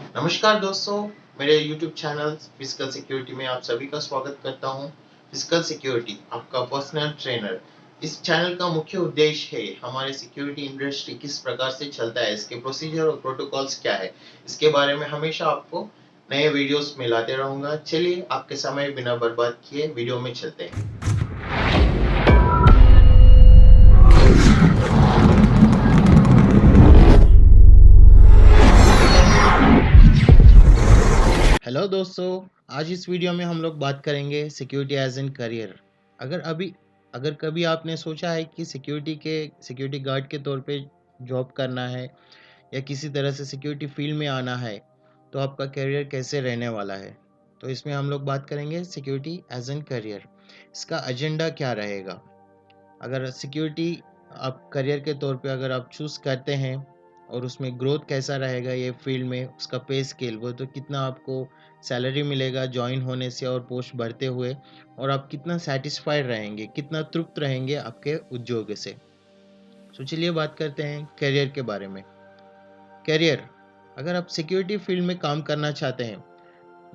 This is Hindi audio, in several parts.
नमस्कार दोस्तों, मेरे YouTube चैनल फिजिकल सिक्योरिटी में आप सभी का स्वागत करता हूं। फिजिकल सिक्योरिटी आपका पर्सनल ट्रेनर। इस चैनल का मुख्य उद्देश्य है हमारे सिक्योरिटी इंडस्ट्री किस प्रकार से चलता है, इसके प्रोसीजर और प्रोटोकॉल्स क्या है, इसके बारे में हमेशा आपको नए वीडियोस में लाते रहूंगा। चलिए आपके समय बिना बर्बाद किए वीडियो में चलते हैं। हेलो दोस्तों, आज इस वीडियो में हम लोग बात करेंगे सिक्योरिटी एज एन करियर। अगर कभी आपने सोचा है कि सिक्योरिटी गार्ड के तौर पे जॉब करना है या किसी तरह से सिक्योरिटी फील्ड में आना है, तो आपका करियर कैसे रहने वाला है। तो इसमें हम लोग बात करेंगे सिक्योरिटी एज एन करियर, इसका एजेंडा क्या रहेगा। अगर सिक्योरिटी आप करियर के तौर पे अगर आप चूज़ करते हैं और उसमें ग्रोथ कैसा रहेगा ये फील्ड में, उसका पे स्केल वो तो कितना आपको सैलरी मिलेगा जॉइन होने से और पोस्ट बढ़ते हुए, और आप कितना सेटिस्फाइड रहेंगे, कितना तृप्त रहेंगे आपके उद्योग से। तो चलिए बात करते हैं करियर के बारे में। करियर, अगर आप सिक्योरिटी फील्ड में काम करना चाहते हैं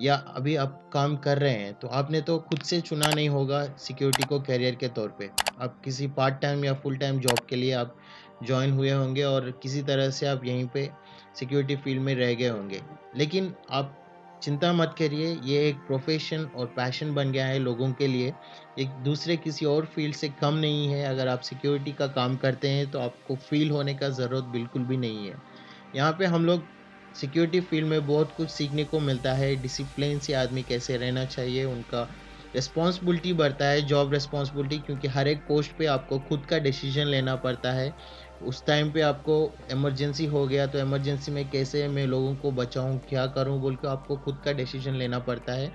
या अभी आप काम कर रहे हैं, तो आपने तो खुद से चुना नहीं होगा सिक्योरिटी को करियर के तौर पे। आप किसी पार्ट टाइम या फुल टाइम जॉब के लिए आप जॉइन हुए होंगे और किसी तरह से आप यहीं पे सिक्योरिटी फील्ड में रह गए होंगे। लेकिन आप चिंता मत करिए, ये एक प्रोफेशन और पैशन बन गया है लोगों के लिए, एक दूसरे किसी और फील्ड से कम नहीं है। अगर आप सिक्योरिटी का काम करते हैं तो आपको फील होने का ज़रूरत बिल्कुल भी नहीं है। यहाँ पे हम लोग सिक्योरिटी फील्ड में बहुत कुछ सीखने को मिलता है। डिसिप्लिन से आदमी कैसे रहना चाहिए, उनका रिस्पॉन्सिबिलिटी बढ़ता है, जॉब रिस्पॉन्सिबिलिटी, क्योंकि हर एक पोस्ट पे आपको खुद का डिसीजन लेना पड़ता है। उस टाइम पे आपको इमरजेंसी हो गया तो इमरजेंसी में कैसे मैं लोगों को बचाऊं, क्या करूं बोल के आपको खुद का डिसीजन लेना पड़ता है।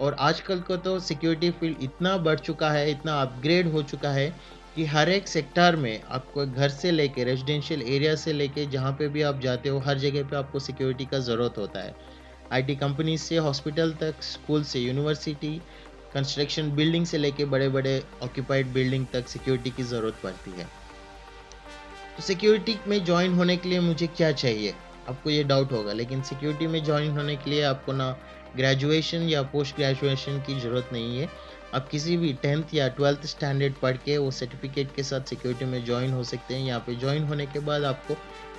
और आजकल को तो सिक्योरिटी फील्ड इतना बढ़ चुका है, इतना अपग्रेड हो चुका है कि हर एक सेक्टर में आपको घर से लेके रेजिडेंशियल एरिया से लेके जहाँ पे भी आप जाते हो, हर जगह पे आपको सिक्योरिटी का ज़रूरत होता है। आईटी कंपनी से हॉस्पिटल तक, स्कूल से यूनिवर्सिटी, कंस्ट्रक्शन बिल्डिंग से लेके बड़े बड़े ऑक्यूपाइड बिल्डिंग तक सिक्योरिटी की ज़रूरत पड़ती है। तो सिक्योरिटी में ज्वाइन होने के लिए मुझे क्या चाहिए, आपको ये डाउट होगा। लेकिन सिक्योरिटी में ज्वाइन होने के लिए आपको ना ग्रेजुएशन या पोस्ट ग्रेजुएशन की ज़रूरत नहीं है। आप किसी भी 10th या 12th स्टैंडर्ड पढ़ के वो सर्टिफिकेट के साथ सिक्योरिटी में ज्वाइन हो सकते हैं। यहाँ पे ज्वाइन होने के बाद आपको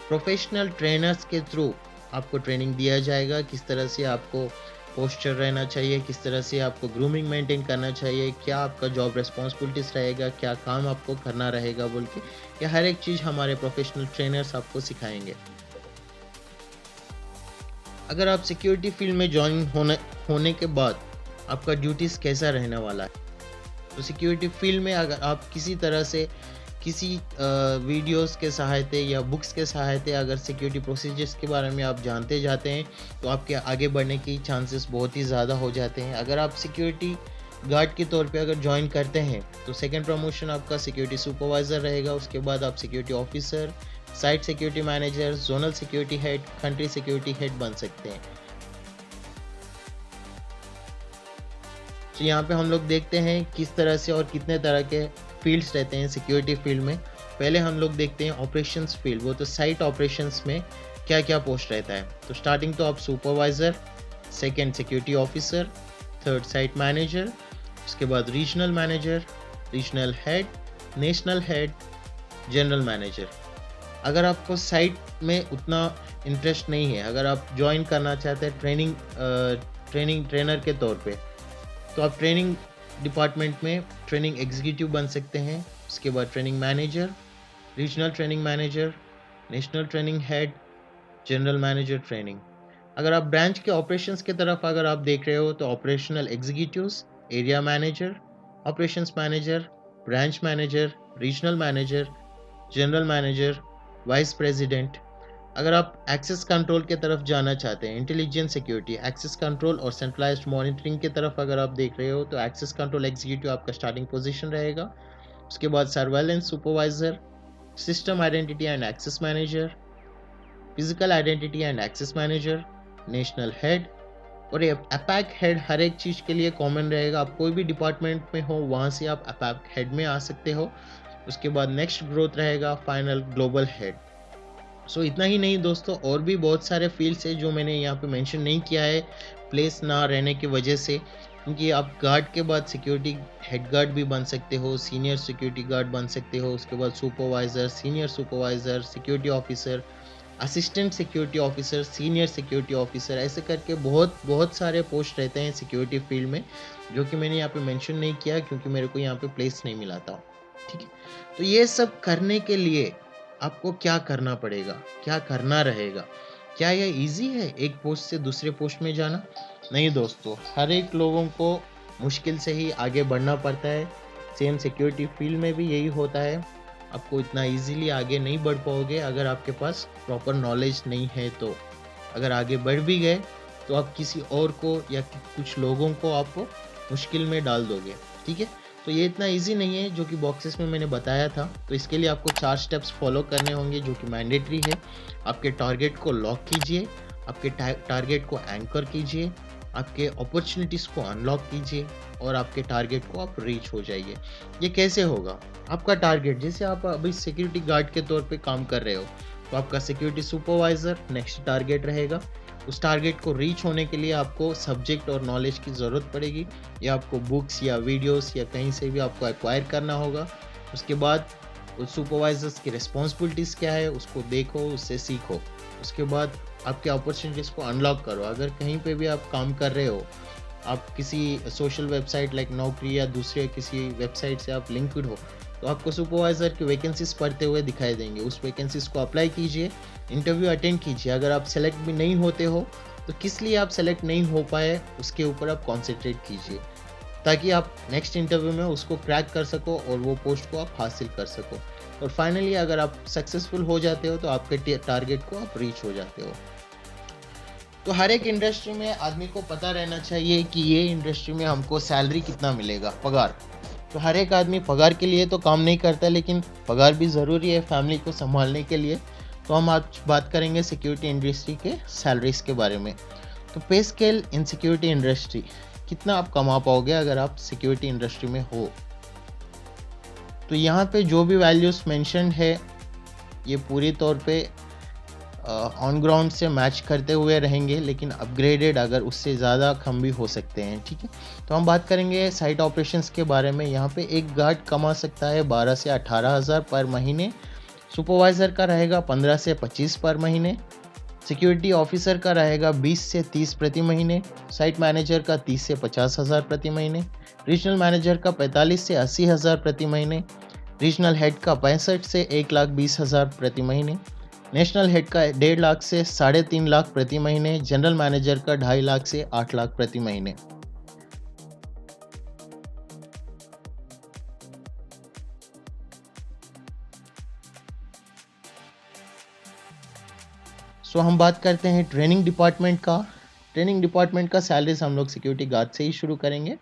प्रोफेशनल ट्रेनर्स के थ्रू आपको ट्रेनिंग दिया जाएगा, किस तरह से आपको पोस्चर रहना चाहिए, किस तरह से आपको ग्रूमिंग मेंटेन करना चाहिए, क्या आपका जॉब रिस्पॉन्सिबिलिटीज रहेगा, क्या काम आपको करना रहेगा बोल के, ये हर एक चीज़ हमारे प्रोफेशनल ट्रेनर्स आपको सिखाएंगे। अगर आप सिक्योरिटी फील्ड में ज्वाइन होने के बाद आपका ड्यूटीज़ कैसा रहने वाला है, तो सिक्योरिटी फील्ड में अगर आप किसी तरह से किसी वीडियोस के सहायते या बुक्स के सहायते अगर सिक्योरिटी प्रोसीजर्स के बारे में आप जानते जाते हैं, तो आपके आगे बढ़ने की चांसेस बहुत ही ज़्यादा हो जाते हैं। अगर आप सिक्योरिटी गार्ड के तौर पे अगर ज्वाइन करते हैं तो सेकंड प्रमोशन आपका सिक्योरिटी सुपरवाइज़र रहेगा। उसके बाद आप security officer, site security manager, zonal security head, country security head बन सकते हैं। तो यहाँ पे हम लोग देखते हैं किस तरह से और कितने तरह के फील्ड्स रहते हैं सिक्योरिटी फील्ड में। पहले हम लोग देखते हैं ऑपरेशंस फील्ड, वो तो साइट ऑपरेशंस में क्या क्या पोस्ट रहता है। तो स्टार्टिंग तो आप supervisor, second security officer, third site manager, उसके बाद regional manager, regional head, national head, general manager. अगर आपको साइट में उतना इंटरेस्ट नहीं है, अगर आप ज्वाइन करना चाहते हैं ट्रेनर के तौर पे, तो आप ट्रेनिंग डिपार्टमेंट में ट्रेनिंग एग्जीक्यूटिव बन सकते हैं। उसके बाद training manager, regional training manager, national training head, general manager training. अगर आप ब्रांच के ऑपरेशंस की तरफ अगर आप देख रहे हो, तो operational executives, area manager, operations manager, branch manager, regional manager, general manager, vice president. अगर आप एक्सेस कंट्रोल की तरफ जाना चाहते हैं, इंटेलिजेंस सिक्योरिटी, एक्सेस कंट्रोल और सेंट्रलाइज्ड मॉनिटरिंग की तरफ अगर आप देख रहे हो, तो एक्सेस कंट्रोल एग्जीक्यूटिव आपका स्टार्टिंग पोजीशन रहेगा। उसके बाद surveillance supervisor, system identity and access manager, physical identity and access manager, national head. और ये अपैक हेड हर एक चीज़ के लिए कॉमन रहेगा। आप कोई भी डिपार्टमेंट में हो वहाँ से आप अपैक हेड में आ सकते हो। उसके बाद नेक्स्ट ग्रोथ रहेगा फाइनल ग्लोबल हेड। इतना ही नहीं दोस्तों, और भी बहुत सारे फील्ड्स है जो मैंने यहाँ पे मेंशन नहीं किया है प्लेस ना रहने की वजह से, क्योंकि आप गार्ड के बाद सिक्योरिटी हेड गार्ड भी बन सकते हो, सीनियर सिक्योरिटी गार्ड बन सकते हो, उसके बाद supervisor, senior supervisor, security officer, assistant security officer, senior security officer, ऐसे करके बहुत बहुत सारे पोस्ट रहते हैं सिक्योरिटी फील्ड में, जो कि मैंने यहाँ पे मेंशन नहीं किया क्योंकि मेरे को यहाँ पे प्लेस नहीं मिला था। ठीक है, तो ये सब करने के लिए आपको क्या करना पड़ेगा, क्या करना रहेगा? क्या ये ईज़ी है एक पोस्ट से दूसरे पोस्ट में जाना? नहीं दोस्तों, हर एक लोगों को मुश्किल से ही आगे बढ़ना पड़ता है। सेम सिक्योरिटी फील्ड में भी यही होता है। आपको इतना ईज़िली आगे नहीं बढ़ पाओगे अगर आपके पास प्रॉपर नॉलेज नहीं है तो। अगर आगे बढ़ भी गए तो आप किसी और को या कुछ लोगों को आप मुश्किल में डाल दोगे। ठीक है? तो ये इतना इजी नहीं है जो कि बॉक्सेस में मैंने बताया था। तो इसके लिए आपको 4 स्टेप्स फॉलो करने होंगे जो कि मैंडेटरी है। आपके टारगेट को लॉक कीजिए, आपके टारगेट को एंकर कीजिए, आपके अपॉर्चुनिटीज़ को अनलॉक कीजिए और आपके टारगेट को आप रीच हो जाइए। ये कैसे होगा? आपका टारगेट, जैसे आप अभी सिक्योरिटी गार्ड के तौर पे काम कर रहे हो, तो आपका सिक्योरिटी सुपरवाइज़र नेक्स्ट टारगेट रहेगा। उस टारगेट को रीच होने के लिए आपको सब्जेक्ट और नॉलेज की ज़रूरत पड़ेगी, या आपको बुक्स या वीडियोस या कहीं से भी आपको एक्वायर करना होगा। उसके बाद उस सुपरवाइजर्स की रिस्पॉन्सिबिलिटीज़ क्या है उसको देखो, उससे सीखो। उसके बाद आपके अपॉर्चुनिटीज़ को अनलॉक करो। अगर कहीं पे भी आप काम कर रहे हो, आप किसी सोशल वेबसाइट लाइक नौकरी या दूसरे किसी वेबसाइट से आप लिंक्ड हो, तो आपको सुपरवाइज़र की वैकेंसीज़ पढ़ते हुए दिखाई देंगे। उस वैकेंसीज़ को अप्लाई कीजिए, इंटरव्यू अटेंड कीजिए। अगर आप सेलेक्ट भी नहीं होते हो तो किस लिए आप सेलेक्ट नहीं हो पाए उसके ऊपर आप कॉन्सेंट्रेट कीजिए, ताकि आप नेक्स्ट इंटरव्यू में उसको क्रैक कर सको और वो पोस्ट को आप हासिल कर सको। और फाइनली अगर आप सक्सेसफुल हो जाते हो तो आपके टारगेट को आप रीच हो जाते हो। तो हर एक इंडस्ट्री में आदमी को पता रहना चाहिए कि ये इंडस्ट्री में हमको सैलरी कितना मिलेगा, पगार। तो हर एक आदमी पगार के लिए तो काम नहीं करता, लेकिन पगार भी ज़रूरी है फैमिली को संभालने के लिए। तो हम आज बात करेंगे सिक्योरिटी इंडस्ट्री के सैलरीज के बारे में। तो पे स्केल इन सिक्योरिटी इंडस्ट्री, कितना आप कमा पाओगे अगर आप सिक्योरिटी इंडस्ट्री में हो। तो यहाँ पे जो भी वैल्यूज़ मेंशन है ये पूरी तौर पे ऑन ग्राउंड से मैच करते हुए रहेंगे, लेकिन अपग्रेडेड अगर उससे ज़्यादा कम भी हो सकते हैं। ठीक है, तो हम बात करेंगे साइट ऑपरेशंस के बारे में। यहाँ पे एक गार्ड कमा सकता है 12 से 18 हज़ार पर महीने, सुपरवाइज़र का रहेगा 15 से 25 पर महीने, सिक्योरिटी ऑफिसर का रहेगा 20 से 30 प्रति महीने, साइट मैनेजर का 30 से 50 हज़ार प्रति महीने, रीजनल मैनेजर का 45 से 80 हज़ार प्रति महीने, रीजनल हेड का 65 से 1,20,000 प्रति महीने, नेशनल हेड का 1.5 लाख से 3.5 लाख प्रति महीने, जनरल मैनेजर का 2.5 लाख से 8 लाख प्रति महीने। हम बात करते हैं ट्रेनिंग डिपार्टमेंट का। ट्रेनिंग डिपार्टमेंट का सैलरीज हम लोग सिक्योरिटी गार्ड से ही शुरू करेंगे।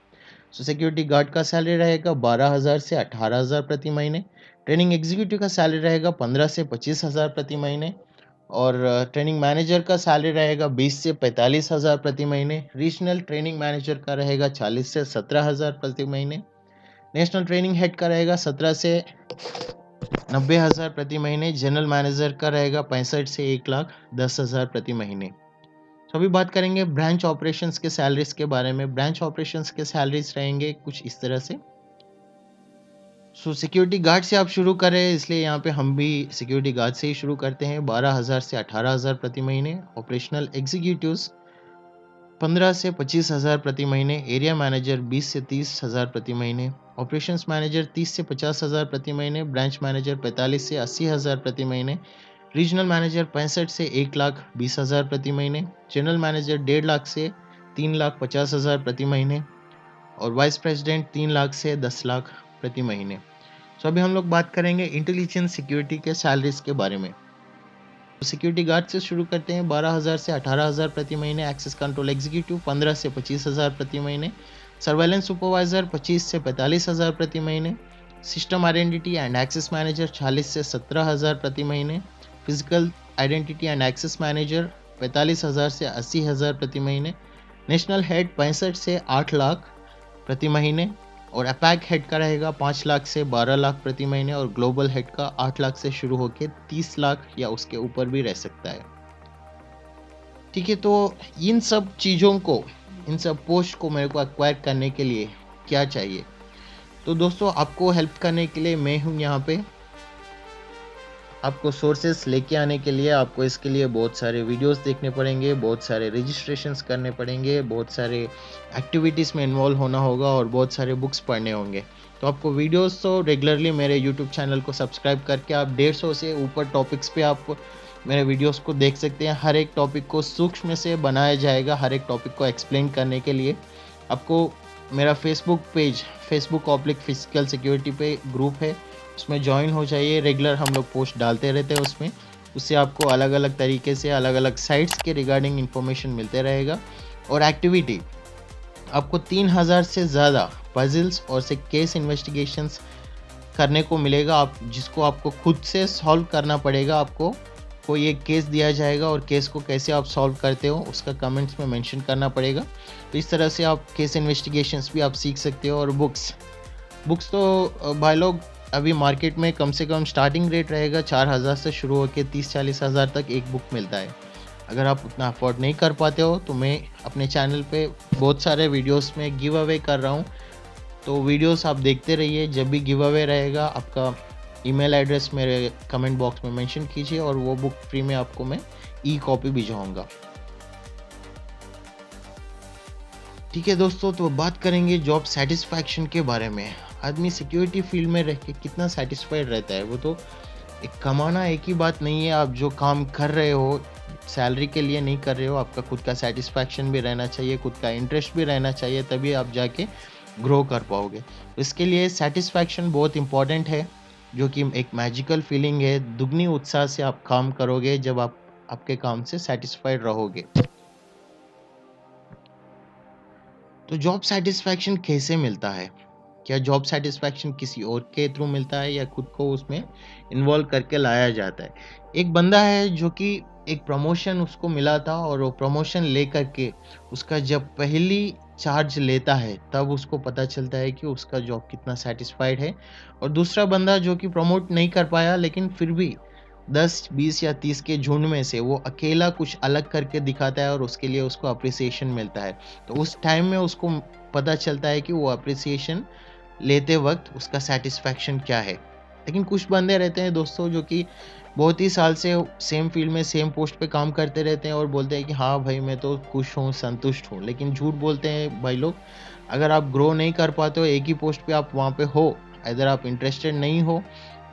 सिक्योरिटी गार्ड का सैलरी रहेगा 12,000 से 18,000 प्रति महीने। ट्रेनिंग एग्जीक्यूटिव का सैलरी रहेगा 15 से 25,000 प्रति महीने। और ट्रेनिंग मैनेजर का सैलरी रहेगा 20 से 45,000 प्रति महीने। रीजनल ट्रेनिंग मैनेजर का रहेगा 40 से 17,000 प्रति महीने। नेशनल ट्रेनिंग हेड का रहेगा 17 से 90,000 प्रति महीने। जनरल मैनेजर का रहेगा 65 से 1,10,000 प्रति महीने। अभी बात करेंगे ब्रांच ऑपरेशंस के सैलरीज के बारे में। ब्रांच ऑपरेशंस के सैलरीज रहेंगे कुछ इस तरह से। सिक्योरिटी गार्ड से आप शुरू करें, इसलिए यहाँ पे हम भी सिक्योरिटी गार्ड से ही शुरू करते हैं। 12,000 से 18,000 प्रति महीने। ऑपरेशनल एग्जीक्यूटिव्स 15 से 25,000 प्रति महीने। एरिया मैनेजर 20 से 30,000 प्रति महीने। ऑपरेशंस मैनेजर 30 से 50,000 प्रति महीने। ब्रांच मैनेजर 45 से 80,000 प्रति महीने। रीजनल मैनेजर 65 से 1,20,000 प्रति महीने। जनरल मैनेजर 1.5 लाख से 3,50,000 प्रति महीने। और वाइस प्रेसिडेंट 3 लाख से 10 लाख प्रति महीने। अभी हम लोग बात करेंगे इंटेलिजेंस सिक्योरिटी के सैलरीज के बारे में। सिक्योरिटी गार्ड से शुरू करते हैं। 12,000 से 18,000 प्रति महीने। एक्सेस कंट्रोल एग्जीक्यूटिव 15 से 25,000 प्रति महीने। सर्वेलेंस सुपरवाइजर 25 से 45,000 प्रति महीने। System identity and access manager 40 से 17,000 प्रति महीने। Physical identity and access manager 45,000 से 80,000 प्रति महीने। नेशनल हेड 65 से 8 लाख प्रति महीने। और अपैक हेड का रहेगा 5 लाख से 12 लाख प्रति महीने, और ग्लोबल हेड का 8 लाख से शुरू होकर 30 लाख या उसके ऊपर भी रह सकता है। ठीक है, तो इन सब चीज़ों को, इन सब पोस्ट को मेरे को एक्वायर करने के लिए क्या चाहिए? तो दोस्तों, आपको हेल्प करने के लिए मैं हूँ यहाँ पे। आपको सोर्सेस लेके आने के लिए आपको इसके लिए बहुत सारे वीडियोस देखने पड़ेंगे, बहुत सारे रजिस्ट्रेशंस करने पड़ेंगे, बहुत सारे एक्टिविटीज़ में इन्वॉल्व होना होगा और बहुत सारे बुक्स पढ़ने होंगे। तो आपको वीडियोस तो रेगुलरली मेरे यूट्यूब चैनल को सब्सक्राइब करके आप 150 से ऊपर टॉपिक्स पे आप मेरे वीडियोस को देख सकते हैं। हर एक टॉपिक को सूक्ष्म से बनाया जाएगा, हर एक टॉपिक को एक्सप्लेन करने के लिए। आपको मेरा फेसबुक पेज, फेसबुक/फिजिकल सिक्योरिटी पे ग्रुप है, उसमें ज्वाइन हो जाइए। रेगुलर हम लोग पोस्ट डालते रहते हैं उसमें, उससे आपको अलग अलग तरीके से अलग अलग साइट्स के रिगार्डिंग इन्फॉर्मेशन मिलते रहेगा। और एक्टिविटी, आपको 3000 से ज़्यादा पजल्स और से केस इन्वेस्टिगेशंस करने को मिलेगा, आप जिसको आपको खुद से सॉल्व करना पड़ेगा। आपको कोई एक केस दिया जाएगा और केस को कैसे आप सॉल्व करते हो उसका कमेंट्स में मेंशन करना पड़ेगा। तो इस तरह से आप केस इन्वेस्टिगेशंस भी आप सीख सकते हो। और बुक्स तो भाई लोग अभी मार्केट में कम से कम स्टार्टिंग रेट रहेगा 4000 से शुरू होकर 30-40 हज़ार तक एक बुक मिलता है। अगर आप उतना अफोर्ड नहीं कर पाते हो तो मैं अपने चैनल पे बहुत सारे वीडियोस में गिव अवे कर रहा हूँ, तो वीडियोस आप देखते रहिए। जब भी गिव अवे रहेगा, आपका ईमेल एड्रेस मेरे कमेंट बॉक्स में मेंशन कीजिए और वो बुक फ्री में आपको मैं ई कॉपी भिजवाऊंगा। ठीक है दोस्तों, तो बात करेंगे जॉब सेटिस्फैक्शन के बारे में। आदमी सिक्योरिटी फील्ड में रह के कितना सेटिस्फाइड रहता है? वो तो एक कमाना एक ही बात नहीं है। आप जो काम कर रहे हो सैलरी के लिए नहीं कर रहे हो, आपका खुद का सेटिस्फैक्शन भी रहना चाहिए, खुद का इंटरेस्ट भी रहना चाहिए, तभी आप जाके ग्रो कर पाओगे। इसके लिए सेटिस्फैक्शन बहुत इंपॉर्टेंट है, जो कि एक मैजिकल फीलिंग है। दुगनी उत्साह से आप काम करोगे जब आप आपके काम से सेटिस्फाइड रहोगे। तो जॉब सेटिस्फैक्शन कैसे मिलता है? क्या जॉब सेटिस्फैक्शन किसी और के थ्रू मिलता है या खुद को उसमें इन्वॉल्व करके लाया जाता है? एक बंदा है जो कि एक प्रमोशन उसको मिला था, और वो प्रमोशन लेकर के उसका जब पहली चार्ज लेता है तब उसको पता चलता है कि उसका जॉब कितना सेटिस्फाइड है। और दूसरा बंदा जो कि प्रमोट नहीं कर पाया, लेकिन फिर भी 10, 20 या 30 के झुंड में से वो अकेला कुछ अलग करके दिखाता है और उसके लिए उसको अप्रिसिएशन मिलता है। तो उस टाइम में उसको पता चलता है कि वो अप्रिसिएशन लेते वक्त उसका सेटिस्फैक्शन क्या है। लेकिन कुछ बंदे रहते हैं दोस्तों जो कि बहुत ही साल से सेम फील्ड में सेम पोस्ट पे काम करते रहते हैं और बोलते हैं कि हाँ भाई मैं तो खुश हूँ, संतुष्ट हूँ, लेकिन झूठ बोलते हैं भाई लोग। अगर आप ग्रो नहीं कर पाते हो एक ही पोस्ट पे, आप वहाँ पे हो, इधर आप इंटरेस्टेड नहीं हो,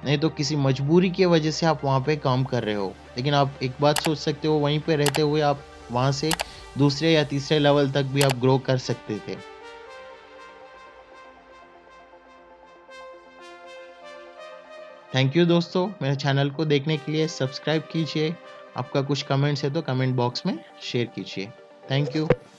नहीं तो किसी मजबूरी की वजह से आप वहाँ पे काम कर रहे हो। लेकिन आप एक बात सोच सकते हो, वहीं पे रहते हुए आप वहाँ से दूसरे या तीसरे लेवल तक भी आप ग्रो कर सकते थे। थैंक यू दोस्तों, मेरे चैनल को देखने के लिए। सब्सक्राइब कीजिए। आपका कुछ कमेंट्स है तो कमेंट बॉक्स में शेयर कीजिए। Thank you.